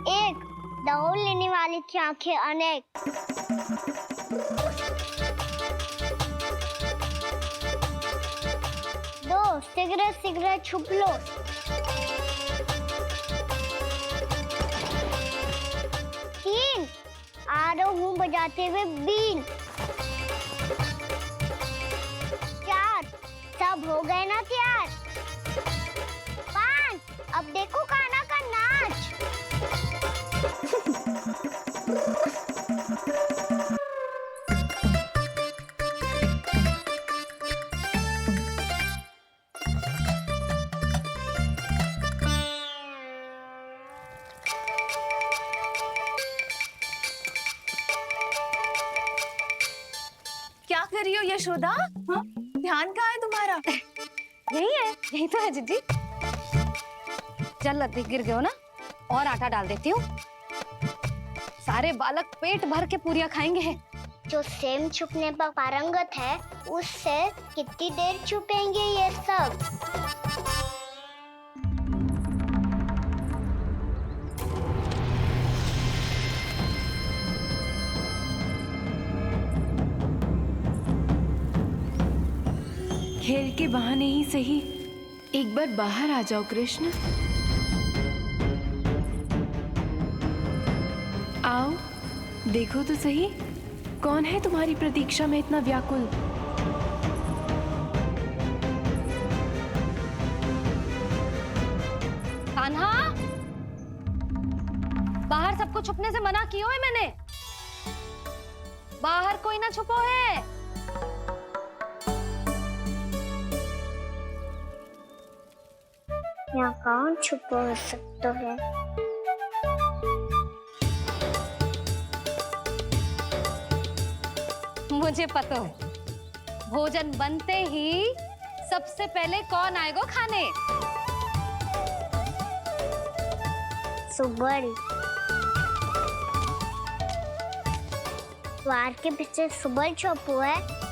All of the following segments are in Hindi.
एक दौड़ लेने वाली की आंखें अनेक। दो सिगरेट सिगरेट छुप लो। तीन आ रहा हूँ बजाते हुए बीन। चार सब हो गए ना तैयार। पांच अब देखो कान्हा का नाच। क्या कर रही हो यशोदा? हाँ? ध्यान कहाँ है तुम्हारा? यही है, यही तो है जीजी। चल लती गिर गए हो ना, और आटा डाल देती हूँ। सारे बालक पेट भर के पूरियां खाएंगे। जो सेम छुपने पर पारंगत है उससे कितनी देर छुपेंगे ये सब। खेल के बहाने ही सही एक बार बाहर आ जाओ कृष्ण। आओ देखो तो सही, कौन है तुम्हारी प्रतीक्षा में इतना व्याकुल? कान्हा, बाहर सबको छुपने से मना किया है मैंने। बाहर कोई ना छुपो है। यहाँ कौन छुपा हो सकता है? मुझे पता है, भोजन बनते ही सबसे पहले कौन आएगा खाने? सुबल। द्वार के पीछे सुबल छुपा है।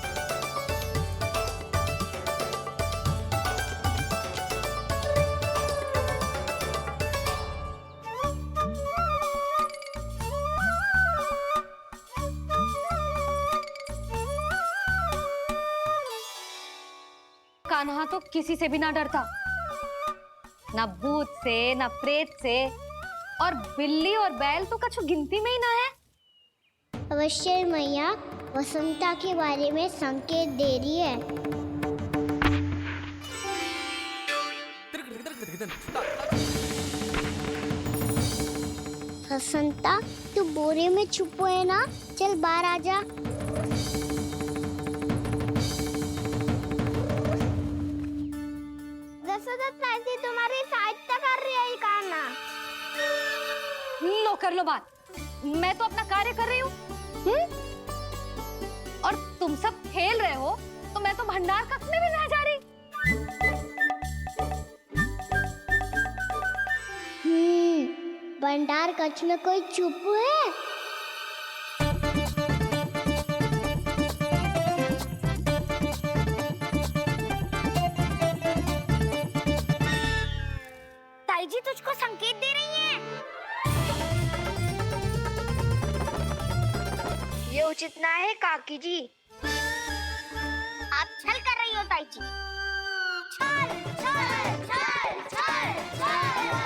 कान्हा तो किसी से भी ना डरता, ना भूत से ना प्रेत से, और बिल्ली और बैल तो कछु गिनती में ही ना है। अवश्य मैया वसंता के बारे में संकेत दे रही है। वसंता तू बोरे में छुपो है ना, चल बाहर आ जा। तुम्हारी सहायता कर रही है कान्हा। लो कर लो बात, मैं तो अपना कार्य कर रही हूँ। और तुम सब खेल रहे हो तो मैं तो भंडार कक्ष में भी नहीं जा रही। भंडार कक्ष में कोई चुप है? ताई जी तुझको संकेत दे रही हैं। ये उचित ना है काकी जी। आप छल कर रही हो ताई जी। छल छल छल छल छल छल।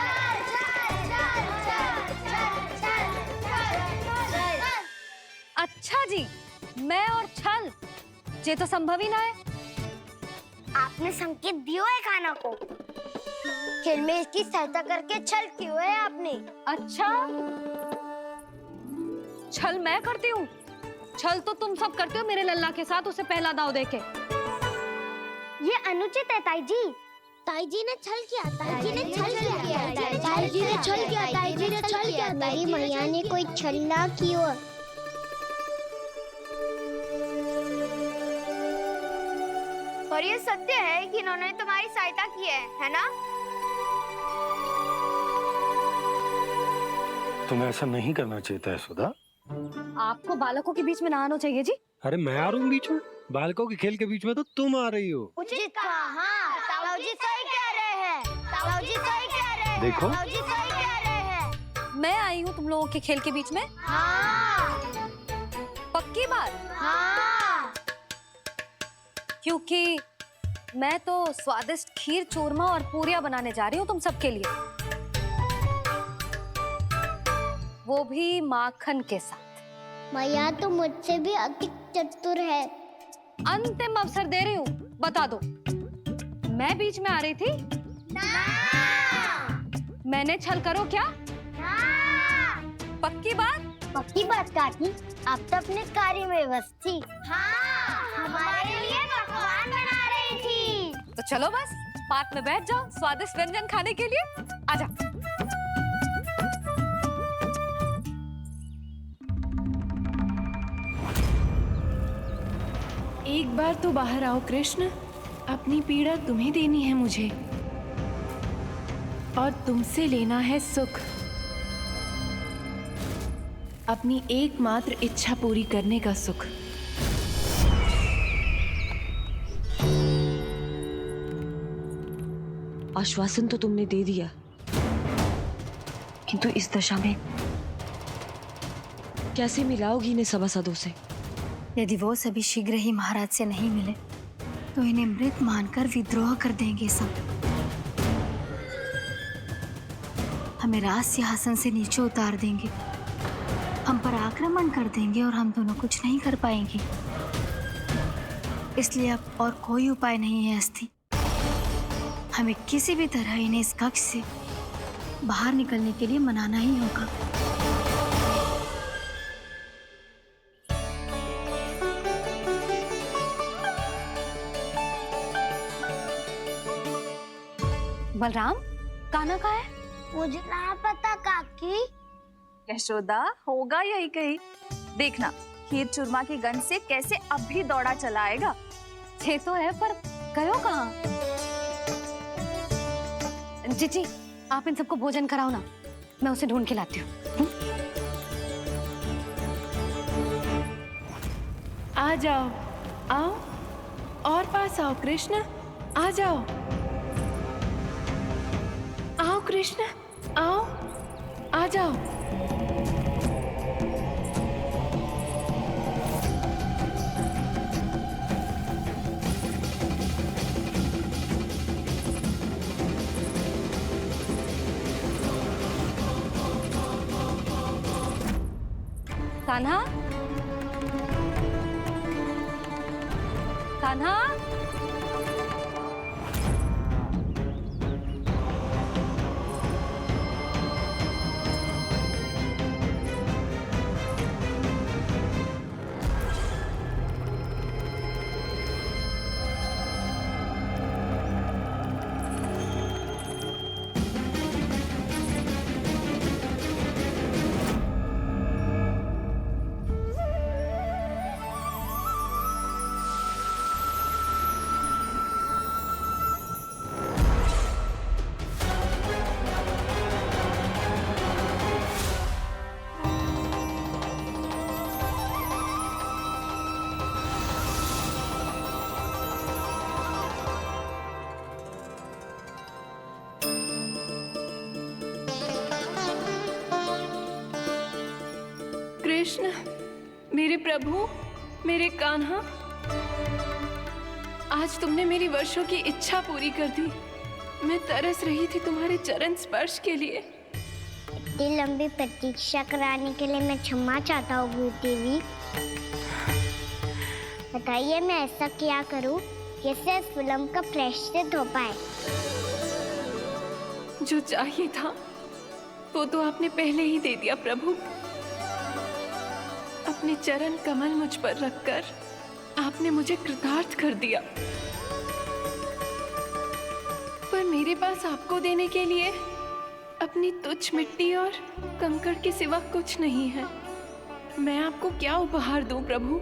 अच्छा जी, मैं और छल, ये तो संभव ही ना है। आपने संकेत दियो है कान्हा को। खेल में इसकी सहायता करके छल क्यों है आपने? अच्छा, छल मैं करती हूँ? छल तो तुम सब करते हो मेरे लल्ला के साथ, उसे पहला दाव देके। ये अनुचित है ताई जी। ताई जी ने छल किया, ताई जी ने छल किया, ताई जी ने छल किया, ताई जी ने छल किया। मेरी मैया ने कोई छल ना किया। और ये सत्य है कि इन्होंने तुम्हारी सहायता की है ना? तुम्हें ऐसा नहीं करना चाहिए था यशोदा। आपको बालकों के बीच में ना आना चाहिए जी। अरे मैं आ रहा हूँ बीच में, बालकों के खेल के बीच में तो तुम आ रही हो। उचित कहा। हाँ, ताऊ जी सही कह रहे हैं। ताऊ जी सही कह रहे हैं। देखो ताऊ जी सही कह रहे हैं। मैं आई हूँ तुम लोगों के खेल के बीच में? हाँ। पक्की बात? हाँ। क्योंकि मैं तो स्वादिष्ट खीर, चूरमा और पूरियां बनाने जा रही हूँ तुम सबके लिए, वो भी माखन के साथ। मैया तो मुझसे भी अधिक चतुर है। अंतिम अवसर दे रही हूँ, बता दो, मैं बीच में आ रही थी? मैंने छल करो क्या? पक्की बात? पक्की बात काकी, आप तो अपने कार्य में व्यस्त थी। हाँ, हमारे लिए पकवान बना रही थी। तो चलो बस पार्क में बैठ जाओ स्वादिष्ट व्यंजन खाने के लिए। आजा। एक बार तो बाहर आओ कृष्ण, अपनी पीड़ा तुम्हें देनी है मुझे, और तुमसे लेना है सुख। अपनी एकमात्र इच्छा पूरी करने का सुख। आश्वासन तो तुमने दे दिया, किंतु इस दशा में कैसे मिलाओगी इन्हें सभासदों से? यदि वो सभी शीघ्र ही महाराज से नहीं मिले तो इन्हें मृत मानकर विद्रोह कर देंगे सब। हमें राज सिंहासन से नीचे उतार देंगे, हम पर आक्रमण कर देंगे और हम दोनों कुछ नहीं कर पाएंगे। इसलिए अब और कोई उपाय नहीं है अस्थि, हमें किसी भी तरह इन्हें इस कक्ष से बाहर निकलने के लिए मनाना ही होगा। बलराम, कान्हा कहाँ है? मुझे ना पता काकी। यशोदा, होगा यही कहीं। देखना खीर चूरमा की गंध से कैसे अब भी दौड़ा चला आएगा। ये तो है, पर गयो कहाँ? जीजी, आप इन सबको भोजन कराओ ना, मैं उसे ढूंढ के लाती हूँ। आ जाओ, आओ और पास आओ कृष्ण, आ जाओ। आओ कृष्ण, आओ, आ जाओ। कान्हा, कान्हा, कृष्ण, मेरे प्रभु, मेरे कान्हा, आज तुमने मेरी वर्षों की इच्छा पूरी कर दी। मैं तरस रही थी तुम्हारे चरण स्पर्श के लिए। इतनी लंबी प्रतीक्षा कराने के लिए मैं क्षमा चाहता हूँ गुरु देवी। बताइए मैं ऐसा क्या करूँ जिससे इस विलंब का प्रायश्चित हो पाए। जो चाहिए था वो तो आपने पहले ही दे दिया प्रभु। अपने चरण कमल मुझ पर रखकर आपने मुझे कृतार्थ कर दिया, पर मेरे पास आपको देने के लिए अपनी तुच्छ मिट्टी और कंकड़ के सिवा कुछ नहीं है। मैं आपको क्या उपहार दूं प्रभु?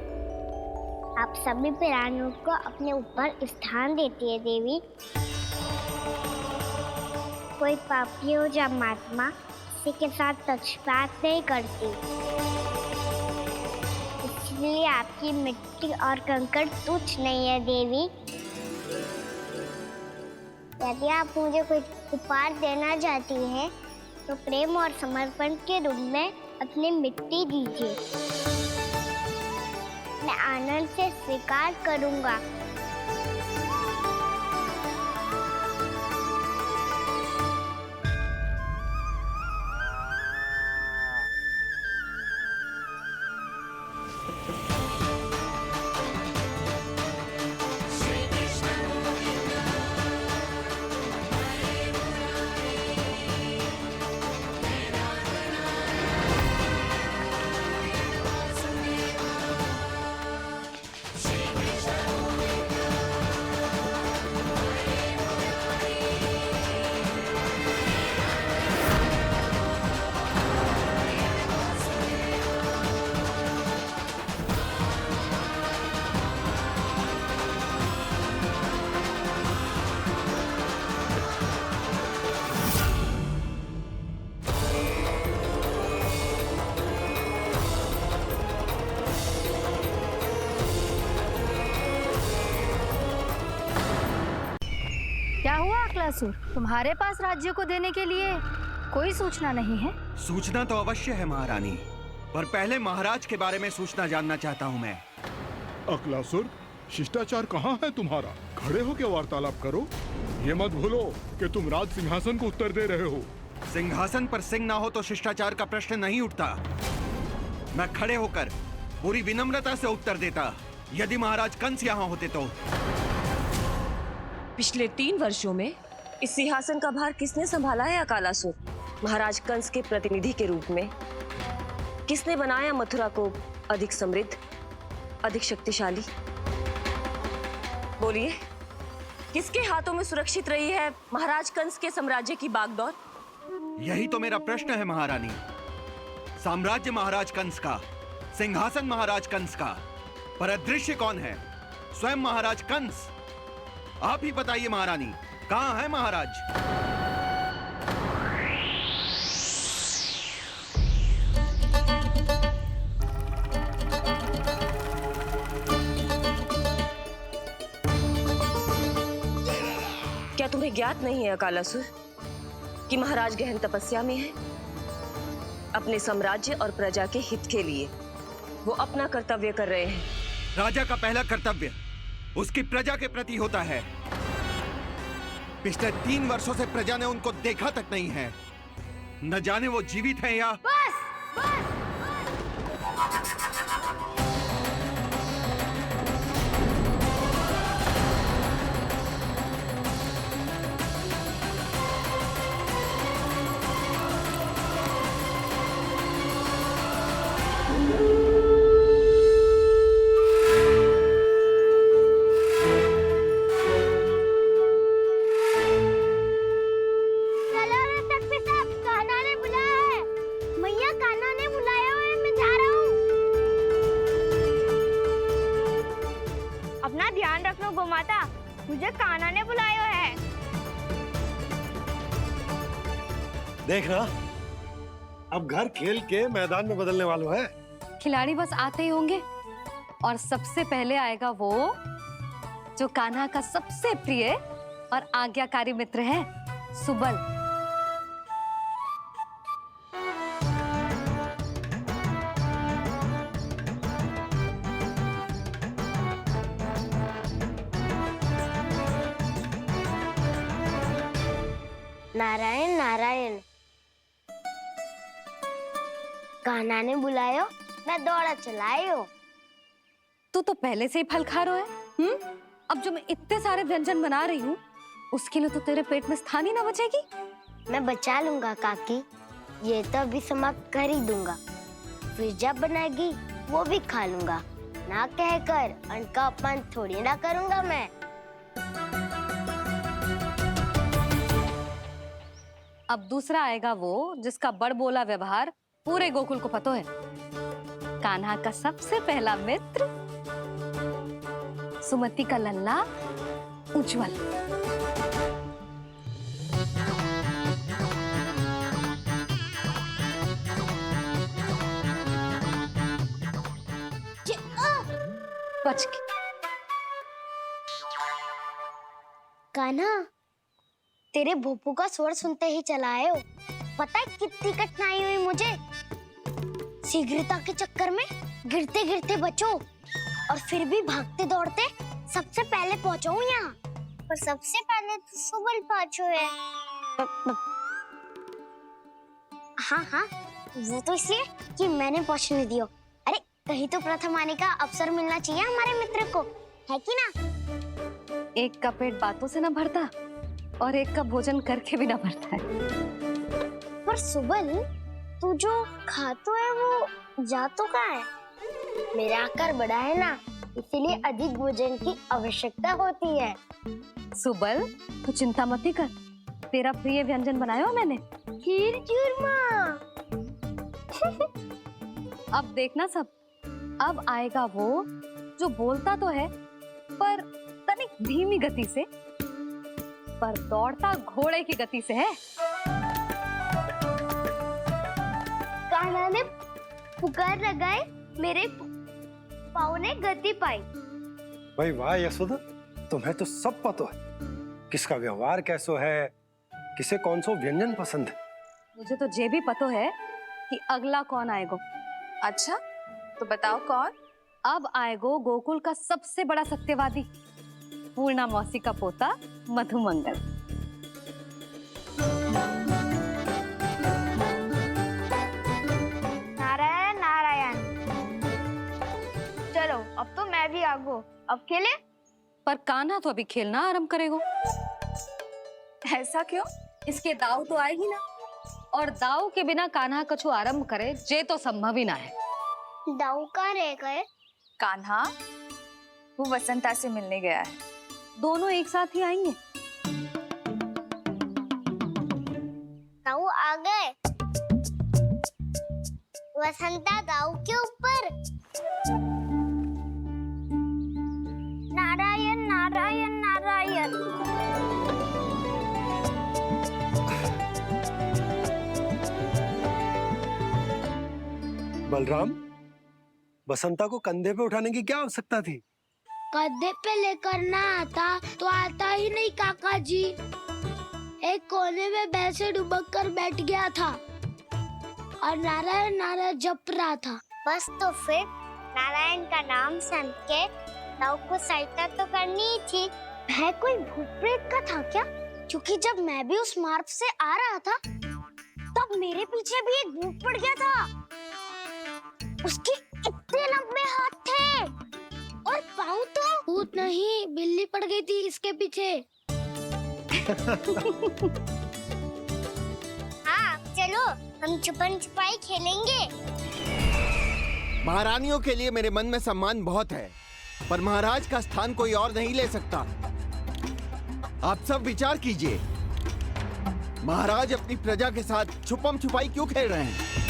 आप सभी प्राणियों को अपने ऊपर स्थान देती है देवी। कोई पापी हो या महात्मा, किसी के साथ पक्षपात नहीं करती, इसलिए आपकी मिट्टी और कंकड़ तुच्छ नहीं है देवी। यदि आप मुझे कोई उपहार देना चाहती हैं तो प्रेम और समर्पण के रूप में अपनी मिट्टी दीजिए। मैं आनंद से स्वीकार करूंगा। क्या हुआ अक्लासुर? तुम्हारे पास राज्य को देने के लिए कोई सूचना नहीं है? सूचना तो अवश्य है महारानी, पर पहले महाराज के बारे में सूचना जानना चाहता हूँ मैं। अक्लासुर, शिष्टाचार कहाँ है तुम्हारा? खड़े होकर वार्तालाप करो। ये मत भूलो कि तुम राज सिंहासन को उत्तर दे रहे हो। सिंहासन पर सिंह ना हो तो शिष्टाचार का प्रश्न नहीं उठता। मैं खड़े होकर पूरी विनम्रता से उत्तर देता यदि महाराज कंस यहाँ होते तो। पिछले 3 वर्षों में इस सिंहासन का भार किसने संभाला है अकालासुर? महाराज कंस के प्रतिनिधि के रूप में किसने बनाया मथुरा को अधिक समृद्ध, अधिक शक्तिशाली? बोलिए, किसके हाथों में सुरक्षित रही है महाराज कंस के साम्राज्य की बागडोर? यही तो मेरा प्रश्न है महारानी। साम्राज्य महाराज कंस का, सिंहासन महाराज कंस का, पर अदृश्य कौन है? स्वयं महाराज कंस। आप ही बताइए महारानी, कहाँ है महाराज? क्या तुम्हें ज्ञात नहीं है अकालासुर कि महाराज गहन तपस्या में है? अपने साम्राज्य और प्रजा के हित के लिए वो अपना कर्तव्य कर रहे हैं। राजा का पहला कर्तव्य उसकी प्रजा के प्रति होता है। पिछले 3 वर्षों से प्रजा ने उनको देखा तक नहीं है। न जाने वो जीवित हैं या... बस बस। मुझे कान्हा ने बुलाया है। देखना, अब घर खेल के मैदान में बदलने वालों है। खिलाड़ी बस आते ही होंगे और सबसे पहले आएगा वो जो कान्हा का सबसे प्रिय और आज्ञाकारी मित्र है, सुबल। नारायण नारायण, कान्हा ने बुलायो, मैं दौड़ा चलायो। तू तो पहले से ही फल खा रहा है। अब जो मैं इतने सारे व्यंजन बना रही हूँ उसके लिए तो तेरे पेट में स्थान ही ना बचेगी। मैं बचा लूंगा काकी, ये तो अभी समाप्त कर ही दूंगा, फिर जब बनाएगी वो भी खा लूंगा। ना कहकर अन्न का अपमान थोड़ी ना करूंगा मैं। अब दूसरा आएगा वो जिसका बड़बोला व्यवहार पूरे गोकुल को पता है, कान्हा का सबसे पहला मित्र, सुमति का लल्ला उज्जवल। बच के। कान्हा, तेरे भोपू का स्वर सुनते ही चला आए हो। पता है कितनी कठिनाई हुई मुझे? शीघ्रता के चक्कर में गिरते गिरते बचो और फिर भी भागते दौड़ते सबसे पहले पहुंचा हूँ यहाँ। पर सबसे पहले तो सुबल पहुंचो है। हाँ हाँ, वो तो इसलिए कि मैंने पहुंचने दियो। अरे कहीं तो प्रथम आने का अवसर मिलना चाहिए हमारे मित्र को, है कि ना? एक का पेट बातों से ना भरता और एक का भोजन करके भी ना भरता है। पर सुबल, तू जो खातो है वो जातो का है? मेरा आकार बड़ा है ना, इसीलिए अधिक भोजन की आवश्यकता होती है। सुबल, तू चिंता मत ही कर, तेरा प्रिय व्यंजन बनाया हो मैंने, खीर चूरमा। अब देखना सब, अब आएगा वो जो बोलता तो है पर तनिक धीमी गति से, पर दौड़ता घोड़े की गति से है। कान्हा ने पुकार लगाए, मेरे पाँव ने गति पाई। भाई वाह यशोदा, तुम्हें तो सब पता है, किसका व्यवहार कैसो है, किसे कौन सो व्यंजन पसंद है। मुझे तो ये भी पता है कि अगला कौन आएगो। अच्छा, तो बताओ कौन? अब आएगो गोकुल का सबसे बड़ा सत्यवादी, पूर्णा मौसी का पोता मधुमंगल। नारायण नारायण। चलो अब तो मैं भी आगो, अब खेले। पर कान्हा तो अभी खेलना आरंभ करेगो। ऐसा क्यों? इसके दाव तो आएगी ना, और दाव के बिना कान्हा कछु आरंभ करे जे तो संभव ही ना है। दाऊ कहाँ रह गए? कान्हा वो वसंता से मिलने गया है। दोनों एक साथ ही आएंगे। दाऊ आ गए। वसंता दाऊ के ऊपर। नारायण नारायण नारायण। बलराम, बसंता को कंधे पे उठाने की क्या आवश्यकता थी? कंधे पे लेकर ना आता तो आता ही नहीं काका जी। एक कोने में वैसे डुबक कर बैठ गया था और नारायण नारायण जप रहा था। बस तो फिर नारायण का नाम सुन के दाऊ को सहायता तो करनी ही थी। वह कोई भूत प्रेत का था क्या? क्योंकि जब मैं भी उस मार्ग से आ रहा था तब मेरे पीछे भी एक भूत पड़ गया था। उसके इतने लंबे हाथ थे और पाँव तो भूत नहीं, बिल्ली पड़ गई थी इसके पीछे। हाँ चलो, हम छुपन छुपाई खेलेंगे। महारानियों के लिए मेरे मन में सम्मान बहुत है, पर महाराज का स्थान कोई और नहीं ले सकता। आप सब विचार कीजिए, महाराज अपनी प्रजा के साथ छुपम छुपाई क्यों खेल रहे हैं?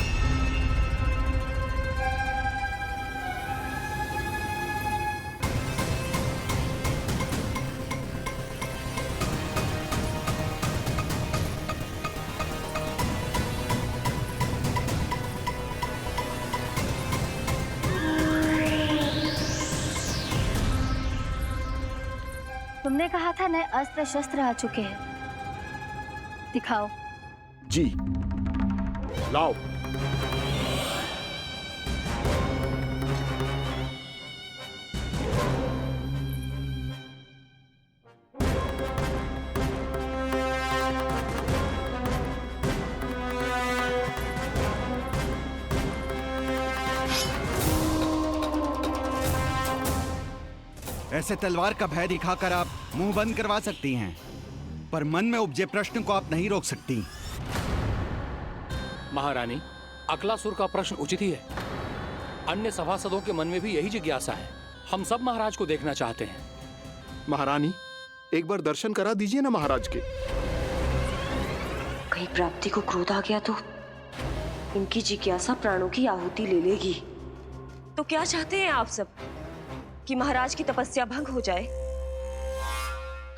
तुमने कहा था नए अस्त्र शस्त्र आ चुके हैं, दिखाओ। जी लाओ। ऐसे तलवार का भय दिखाकर आप मुंह बंद करवा सकती हैं, पर मन में उपजे प्रश्न को आप नहीं रोक सकती। महारानी, अकलासुर का प्रश्न उचित ही है। अन्य सभासदों के मन में भी यही जिज्ञासा है। हम सब महाराज को देखना चाहते हैं। महारानी, एक बार दर्शन करा दीजिए ना महाराज के। कहीं प्राप्ति को क्रोध आ गया तो इनकी जिज्ञासा प्राणों की आहुति ले लेगी। तो क्या चाहते हैं आप सब? कि महाराज की तपस्या भंग हो जाए?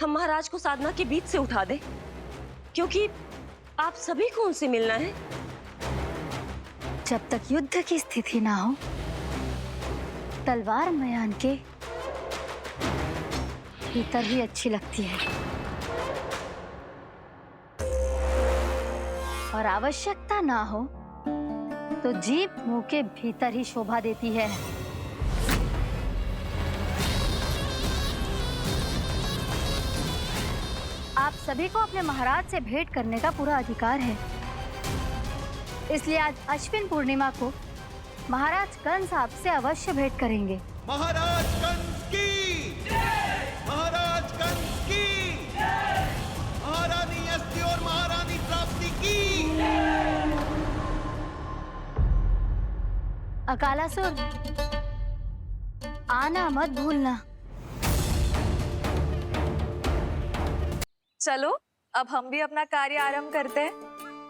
हम महाराज को साधना के बीच से उठा दें? क्योंकि आप सभी को उनसे मिलना है। जब तक युद्ध की स्थिति ना हो, तलवार मयान के भीतर ही अच्छी लगती है। और आवश्यकता ना हो तो जीभ मुंह के भीतर ही शोभा देती है। आप सभी को अपने महाराज से भेंट करने का पूरा अधिकार है, इसलिए आज अश्विन पूर्णिमा को महाराज कंस आपसे अवश्य भेंट करेंगे। महाराज कंस की महाराज कंस की महारानी अस्थि और महारानी प्राप्ति की। अकालासुर, आना मत भूलना। चलो अब हम भी अपना कार्य आरंभ करते हैं।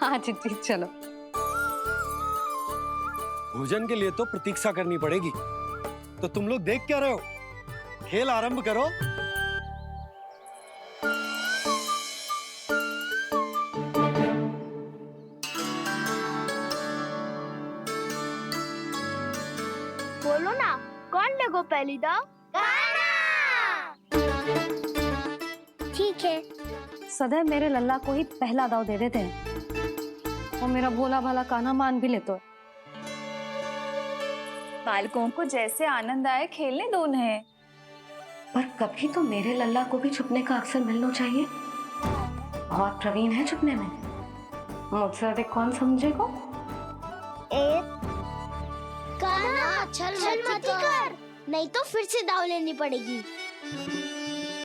हाँ चिट्ठी चलो। भोजन के लिए तो प्रतीक्षा करनी पड़ेगी, तो तुम लोग देख क्या रहे हो? खेल आरंभ करो। बोलो ना, कौन लगो पहली दाव? ठीक है। सदैव मेरे लल्ला को ही पहला दाव दे देते हैं और मेरा भोला भाला कान्हा मान भी लेते हैं। बालकों को जैसे आनंद आए खेलने दो उन्हें। पर कभी तो मेरे लल्ला को भी छुपने का अवसर मिलना चाहिए। बहुत प्रवीण है छुपने में, मुझसे अधिक कौन समझेगा? कान्हा, छल मत कर, नहीं तो फिर से दाव लेनी पड़ेगी।